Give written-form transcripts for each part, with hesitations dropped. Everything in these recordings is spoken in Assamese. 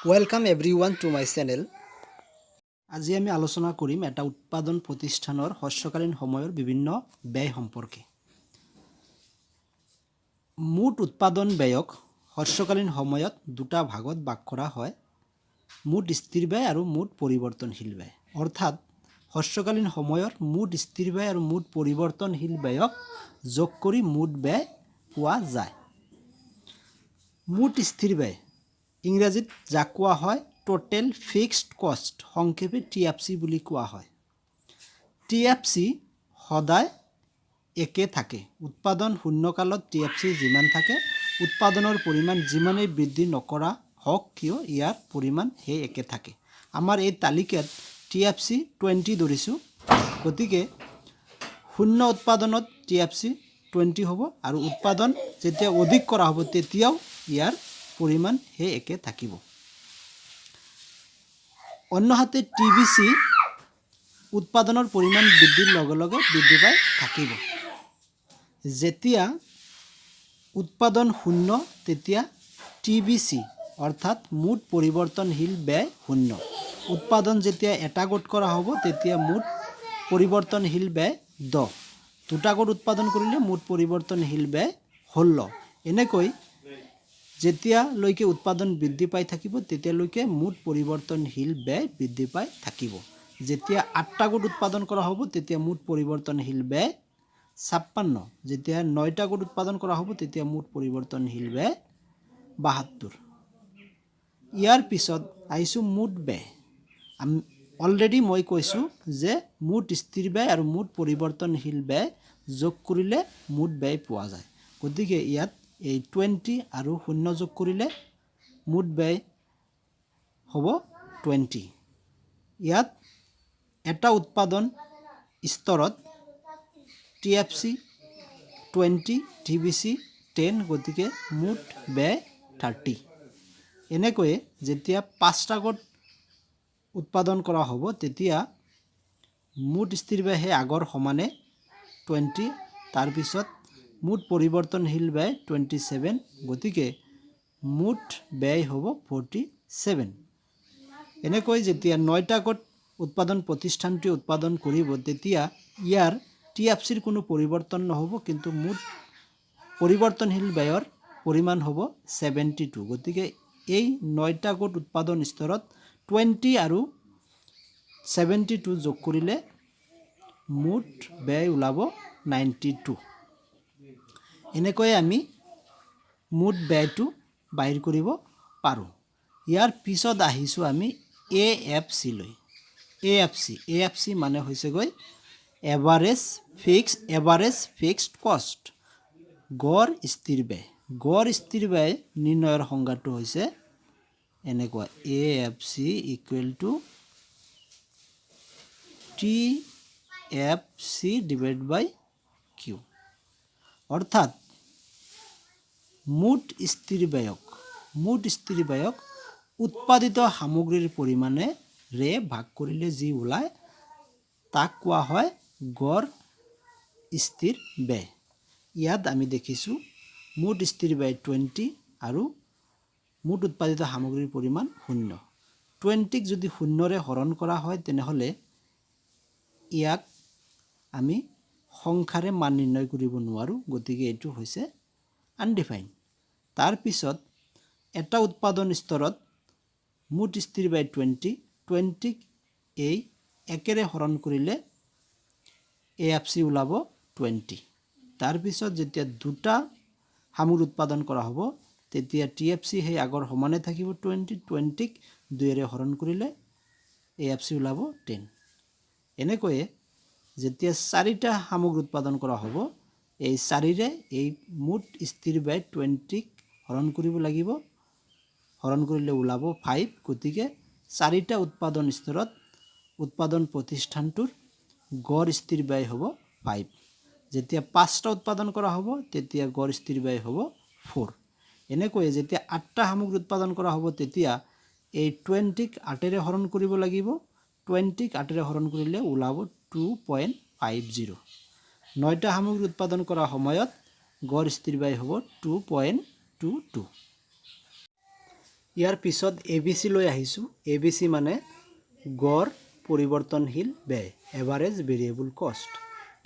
Welcome everyone to my channel. আজি আমি আলোচনা কৰিম এটা উৎপাদন প্ৰতিষ্ঠানৰ হ্ৰস্বকালীন সময়ৰ বিভিন্ন ব্যয় সম্পৰ্কে। মুঠ উৎপাদন ব্যয়ক হ্ৰস্বকালীন সময়ত দুটা ভাগত ভাগ কৰা হয়, মুঠ স্থিৰ ব্যয় আৰু মুঠ পৰিৱৰ্তনশীল ব্যয়। অৰ্থাৎ হ্ৰস্বকালীন সময়ৰ মুঠ স্থিৰ ব্যয় আৰু মুঠ পৰিৱৰ্তনশীল ব্যয়ক যোগ কৰি মুঠ ব্যয় পোৱা যায়। মুঠ স্থিৰ ব্যয় ইংৰাজীত যাক কোৱা হয় টোটেল ফিক্সড কষ্ট, সংক্ষেপে TFC বুলি কোৱা হয়। TFC সদায় একে থাকে। উৎপাদন শূন্যকালত TFC যিমান থাকে, উৎপাদনৰ পৰিমাণ যিমানেই বৃদ্ধি নকৰা হওক কিয় ইয়াৰ পৰিমাণ সেই একে থাকে। আমাৰ এই তালিকাত TFC 20 ধৰিছোঁ, গতিকে শূন্য উৎপাদনত TFC 20 হ'ব আৰু উৎপাদন যেতিয়া অধিক কৰা হ'ব তেতিয়াও ইয়াৰ পৰিমাণ সেই একে থাকিব। অন্যহাতে TBC উৎপাদনৰ পৰিমাণ বৃদ্ধিৰ লগে লগে বৃদ্ধি পাই থাকিব। যেতিয়া উৎপাদন শূন্য তেতিয়া TBC অৰ্থাৎ মুঠ পৰিৱৰ্তনশীল ব্যয় শূন্য। উৎপাদন যেতিয়া এটা গোট কৰা হ'ব তেতিয়া মুঠ পৰিৱৰ্তনশীল ব্যয় 10। দুটা গোট উৎপাদন কৰিলে মুঠ পৰিৱৰ্তনশীল ব্যয় 16। এনেকৈ যেতিয়ালৈকে উৎপাদন বৃদ্ধি পাই থাকিব তেতিয়ালৈকে মুঠ পৰিৱৰ্তনশীল ব্যয় বৃদ্ধি পাই থাকিব। যেতিয়া 8টা গোট উৎপাদন কৰা হ'ব তেতিয়া মুঠ পৰিৱৰ্তনশীল ব্যয় 56। যেতিয়া 9টা গোট উৎপাদন কৰা হ'ব তেতিয়া মুঠ পৰিৱৰ্তনশীল ব্যয় 72। ইয়াৰ পিছত আহিছোঁ মুঠ ব্যয়। অলৰেডি মই কৈছোঁ যে মুঠ স্থিৰ ব্যয় আৰু মুঠ পৰিৱৰ্তনশীল ব্যয় যোগ কৰিলে মুঠ ব্যয় পোৱা যায়। গতিকে ইয়াত এই 20 আৰু 0 যোগ কৰিলে মুঠ ব্যয় হ'ব 20। ইয়াত এটা উৎপাদন স্তৰত TFC 20, TBC 10, গতিকে মুঠ ব্যয় 30। এনেকৈয়ে যেতিয়া 5টা গোট উৎপাদন কৰা হ'ব তেতিয়া মুঠ স্থিৰ ব্যয় সেই আগৰ সমানে 20, তাৰপিছত মুঠ পৰিৱৰ্তনশীল ব্যয় 27, গতিকে মুঠ ব্যয় হ'ব 47। এনেকৈ যেতিয়া 9টা গোট উৎপাদন প্ৰতিষ্ঠানটোৱে উৎপাদন কৰিব তেতিয়া ইয়াৰ TFCৰ কোনো পৰিৱৰ্তন নহ'ব, কিন্তু মুঠ পৰিৱৰ্তনশীল ব্যয়ৰ পৰিমাণ হ'ব 72। গতিকে এই 9টা গোট উৎপাদন স্তৰত 20 আৰু 72 যোগ কৰিলে মুঠ ব্যয় ওলাব 92। এনেকৈয়ে আমি মুঠ ব্যয়টো বাহিৰ কৰিব পাৰোঁ। ইয়াৰ পিছত আহিছোঁ আমি AFC লৈ। AFC মানে হৈছেগৈ এভাৰেজ ফিক্সড কষ্ট, গড় স্থিৰ ব্যয়। গড় স্থিৰ ব্যয় নিৰ্ণয়ৰ সংজ্ঞাটো হৈছে এনেকুৱা, AFC = TFC/Q। অৰ্থাৎ মুঠ স্থিৰ ব্যয়ক উৎপাদিত সামগ্ৰীৰ পৰিমাণেৰে ভাগ কৰিলে যি ওলায় তাক কোৱা হয় গড় স্থিৰ ব্যয়। ইয়াত আমি দেখিছোঁ মুঠ স্থিৰ ব্যয় 20 আৰু মুঠ উৎপাদিত সামগ্ৰীৰ পৰিমাণ 0। 20ক যদি 0ৰে হৰণ কৰা হয় তেনেহ'লে ইয়াক আমি সংখ্যাৰে মান নিৰ্ণয় কৰিব নোৱাৰোঁ, গতিকে এইটো হৈছে আনডিফাইন্ড। তাৰপিছত এটা উৎপাদন স্তৰত মুঠ স্থিৰ ব্যয় 20ক এই একেৰে হৰণ কৰিলে AFC ওলাব 20। তাৰপিছত যেতিয়া দুটা সামগ্ৰী উৎপাদন কৰা হ'ব তেতিয়া TFC সেই আগৰ সমানে থাকিব 20ক 2ৰে হৰণ কৰিলে AFC ওলাব 10। এনেকৈয়ে যেতিয়া 4টা সামগ্ৰী উৎপাদন কৰা হ'ব এই 4ৰে এই মুঠ স্থিৰ ব্যয় 20ক হৰণ কৰিব লাগিব, হৰণ কৰিলে ওলাব 5। গতিকে 4টা উৎপাদন স্তৰত উৎপাদন প্ৰতিষ্ঠানটোৰ গড় স্থিৰ ব্যয় হ'ব 5। যেতিয়া 5টা উৎপাদন কৰা হ'ব তেতিয়া গড় স্থিৰ ব্যয় হ'ব 4। এনেকৈয়ে যেতিয়া 8টা সামগ্ৰী উৎপাদন কৰা হ'ব তেতিয়া এই 20ক 8ৰে হৰণ কৰিব লাগিব, 20ক 8ৰে হৰণ কৰিলে ওলাব 2.50। 9টা সামগ্ৰী উৎপাদন কৰাৰ সময়ত গড় স্থিৰ ব্যয় হ'ব 2.22। ইয়াৰ পিছত ABC লৈ আহিছোঁ। ABC মানে গড় পৰিৱৰ্তনশীল ব্যয়, এভাৰেজ ভেৰিয়েবল কষ্ট।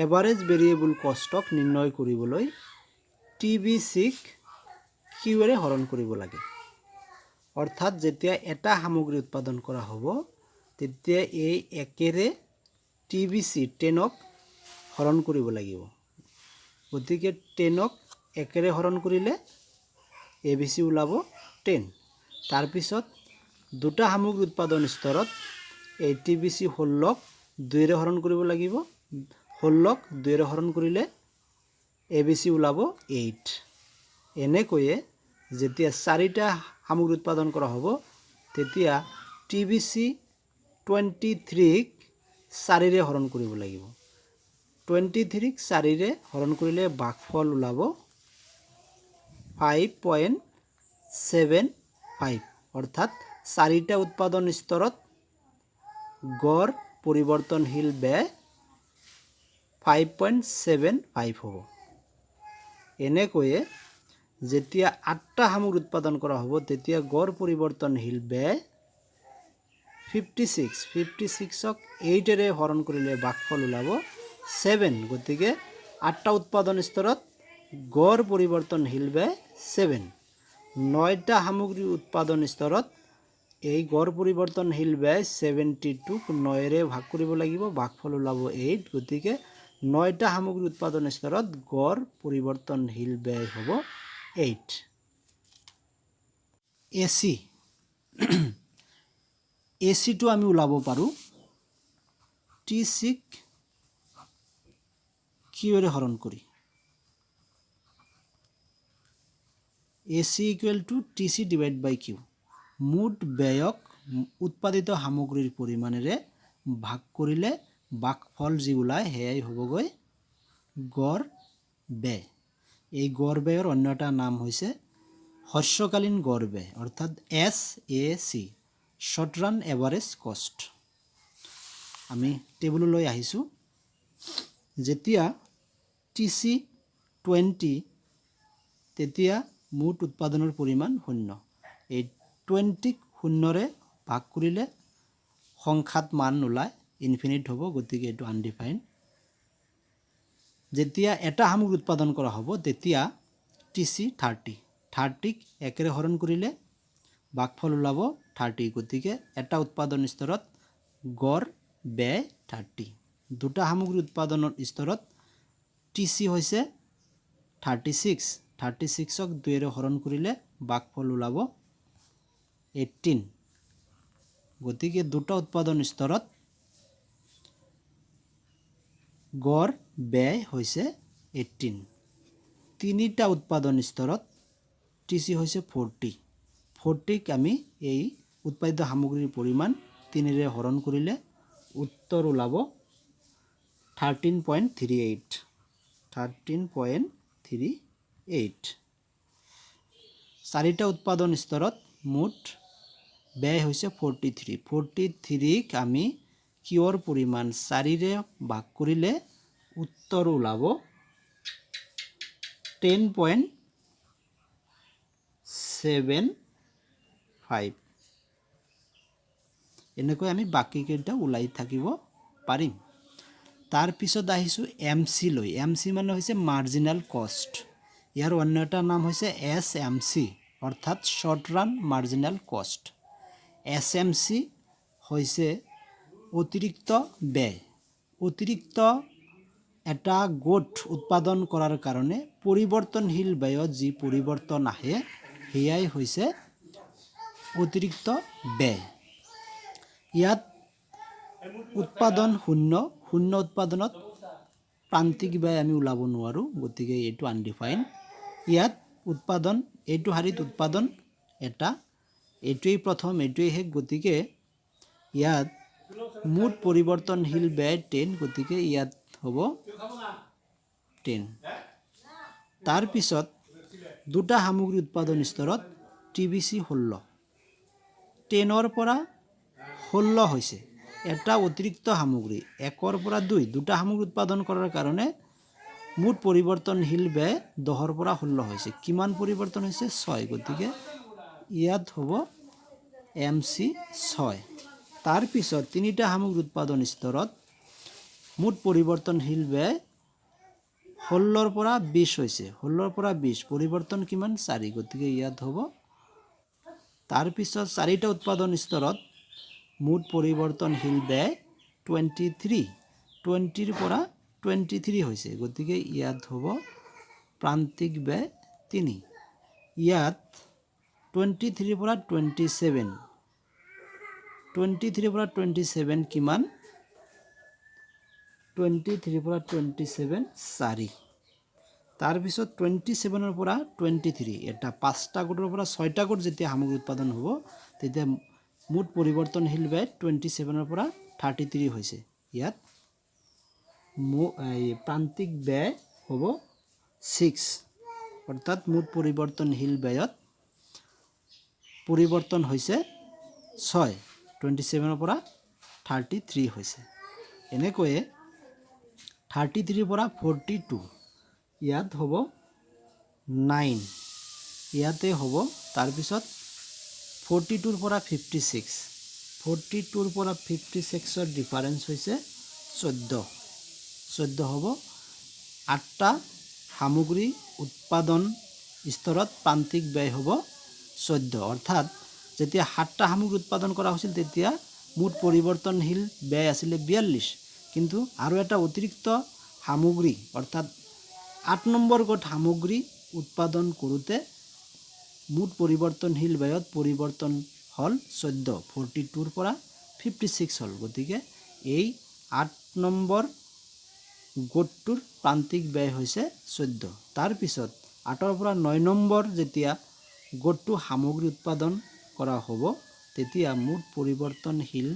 এভাৰেজ ভেৰিয়েবল কষ্টক নিৰ্ণয় কৰিবলৈ TBCক কিউৰে হৰণ কৰিব লাগে। অৰ্থাৎ যেতিয়া এটা সামগ্ৰী উৎপাদন কৰা হ'ব তেতিয়া এই একেৰে TBC 10ক হৰণ কৰিব লাগিব। গতিকে 10ক একেৰে হৰণ কৰিলে ABC ওলাব 10। তাৰপিছত দুটা সামগ্ৰী উৎপাদন স্তৰত এই TBC 16ক 2ৰে হৰণ কৰিব লাগিব। 16ক 2ৰে হৰণ কৰিলে ABC ওলাব 8। এনেকৈয়ে যেতিয়া 4টা সামগ্ৰী উৎপাদন কৰা হ'ব তেতিয়া TBC 23ক 4ৰে হৰণ কৰিব লাগিব। 23ক 4ৰে হৰণ কৰিলে ভাগফল ওলাব 5.75। অৰ্থাৎ 4টা উৎপাদন স্তৰত গড় পৰিৱৰ্তনশীল ব্যয় 5.75 হ'ব। এনেকৈয়ে যেতিয়া 8টা সামগ্ৰী উৎপাদন কৰা হ'ব তেতিয়া গড় পৰিৱৰ্তনশীল ব্যয় 56ক 8ৰে হৰণ কৰিলে ভাগফল ওলাব 7। গতিকে 8টা উৎপাদন স্তৰত গড় পৰিৱৰ্তনশীল ব্যয় 7। 9টা সামগ্ৰী উৎপাদন স্তৰত এই গড় পৰিৱৰ্তনশীল ব্যয় 72ক 9ৰে ভাগ কৰিব লাগিব, ভাগফল ওলাব 8। গতিকে 9টা সামগ্ৰী উৎপাদন স্তৰত গড় পৰিৱৰ্তনশীল ব্যয় হ'ব 8। ACটো আমি ওলাব পাৰোঁ TCক কিউৰে হৰণ কৰি। AC equal to TC divide by Q. মুঠ ব্যয়ক উৎপাদিত সামগ্ৰীৰ পৰিমাণেৰে ভাগ কৰিলে ভাগফল যি ওলায় সেয়াই হ'বগৈ গড় ব্যয়। এই গড় ব্যয়ৰ অন্য এটা নাম হৈছে হ্ৰস্বকালীন গড় ব্যয়, অৰ্থাৎ SAC, শ্বৰ্ট ৰান এভাৰেজ কষ্ট। আমি টেবুললৈ আহিছোঁ। যেতিয়া TC 20 তেতিয়া মুঠ উৎপাদনৰ পৰিমাণ 0। এই 20ক 0ৰে ভাগ কৰিলে সংখ্যাত মান নোলায়, ইনফিনিট হ'ব। গতিকে এইটো আনডিফাইন। যেতিয়া এটা সামগ্ৰী উৎপাদন কৰা হ'ব তেতিয়া TC 30ক 1ৰে হৰণ কৰিলে ভাগফল ওলাব 30। গতিকে এটা উৎপাদন স্তৰত গড় ব্যয় 30। দুটা সামগ্ৰী উৎপাদনৰ স্তৰত TC হৈছে 36ক 2ৰে হৰণ কৰিলে ভাগফল ওলাব 18। গতিকে দুটা উৎপাদন স্তৰত গড় ব্যয় হৈছে 18। তিনিটা উৎপাদন স্তৰত TC হৈছে 40ক আমি এই উৎপাদিত সামগ্ৰীৰ পৰিমাণ 3ৰে হৰণ কৰিলে উত্তৰ ওলাব 13.38। 4টা উৎপাদন স্তৰত মুঠ ব্যয় হৈছে 43ক আমি কিউৰ পৰিমাণ 4ৰে ভাগ কৰিলে উত্তৰ ওলাব 10.75। এনেকৈ আমি বাকীকেইটা ওলাই থাকিব পাৰিম। তাৰপিছত আহিছোঁ MC লৈ। MC মানে হৈছে মাৰ্জিনেল কষ্ট। ইয়াৰ অন্য এটা নাম হৈছে SMC, অৰ্থাৎ শ্বৰ্ট ৰান মাৰ্জিনেল কষ্ট। SMC হৈছে অতিৰিক্ত ব্যয়। অতিৰিক্ত এটা গোট উৎপাদন কৰাৰ কাৰণে পৰিৱৰ্তনশীল ব্যয়ত যি পৰিৱৰ্তন আহে সেয়াই হৈছে অতিৰিক্ত ব্যয়। ইয়াত উৎপাদন শূন্য উৎপাদনত প্ৰান্তিক ব্যয় আমি ওলাব নোৱাৰোঁ। গতিকে এইটো আনডিফাইন। ইয়াত উৎপাদন, এইটো শাৰীত উৎপাদন এটা, এইটোৱেই প্ৰথম, এইটোৱেই শেষ। গতিকে ইয়াত মুঠ পৰিৱৰ্তনশীল ব্যয় 10। গতিকে ইয়াত হ'ব 10। তাৰপিছত দুটা সামগ্ৰী উৎপাদন স্তৰত TBC 16। 10ৰ পৰা 16 হৈছে এটা অতিৰিক্ত সামগ্ৰী। 1ৰ পৰা 2 দুটা সামগ্ৰী উৎপাদন কৰাৰ কাৰণে মুঠ পৰিৱৰ্তনশীল ব্যয় 10ৰ পৰা 16 হৈছে। কিমান পৰিৱৰ্তন হৈছে? 6। গতিকে ইয়াত হ'ব MC 6 তাৰপিছত তিনিটা সামগ্ৰী উৎপাদন স্তৰত মুঠ পৰিৱৰ্তনশীল ব্যয় 16 পৰা 20 হৈছে 16 পৰা 20 পৰিৱৰ্তন কিমান 4 গতিকে ইয়াত হ'ব তাৰপিছত চাৰিটা উৎপাদন স্তৰত মুঠ পৰিৱৰ্তনশীল ব্যয় 23 20 পৰা 23 হৈছে গতিকে ইয়াত হ'ব প্ৰান্তিক ব্যয় 3 ইয়াত 23 পৰা 27 23 পৰা 27 কিমান 23 পৰা 27 4 তাৰপিছত 27 পৰা 23 এটা পাঁচটা গোটৰ পৰা ছয়টা গোট যেতিয়া সামগ্ৰী উৎপাদন হ'ব তেতিয়া মুঠ পৰিৱৰ্তনশীল ব্যয় 27 পৰা 33 হৈছে ইয়াত প্ৰান্তিক ব্যয় হ'ব 6 অৰ্থাৎ মুঠ পৰিৱৰ্তনশীল ব্যয়ত পৰিৱৰ্তন হৈছে 6 27 পৰা 33 হৈছে এনেকৈয়ে 33 পৰা 42 ইয়াত হ'ব 9 ইয়াতে হ'ব তাৰপিছত 42 পৰা 56 42 পৰা 56 ডিফাৰেন্স হৈছে 14 হ'ব 8টা সামগ্ৰী উৎপাদন স্তৰত প্ৰান্তিক ব্যয় হ'ব 14 অৰ্থাৎ যেতিয়া 7টা সামগ্ৰী উৎপাদন কৰা হৈছিল তেতিয়া মুঠ পৰিৱৰ্তনশীল ব্যয় আছিল 42 কিন্তু আৰু এটা অতিৰিক্ত সামগ্ৰী অৰ্থাৎ 8 নম্বৰ গোট সামগ্ৰী উৎপাদন কৰোঁতে মুঠ পৰিৱৰ্তনশীল ব্যয়ত পৰিৱৰ্তন হল 14 42 পৰা 56 হল গতিকে এই 8 নম্বৰ গোটটোৰ প্ৰান্তিক ব্যয় হৈছে 14 তাৰপিছত 8 পৰা 9 নম্বৰ যেতিয়া গোটটো সামগ্ৰী উৎপাদন কৰা হ'ব তেতিয়া মুঠ পৰিৱৰ্তনশীল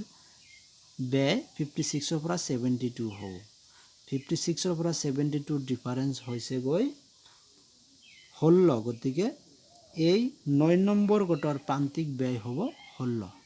ব্যয় 56 পৰা 72 হ'ব 56 পৰা 72 ডিফাৰেন্স হৈছে গৈ 16 গতিকে এই 9 নম্বৰ গোটৰ প্ৰান্তিক ব্যয় হ'ব 16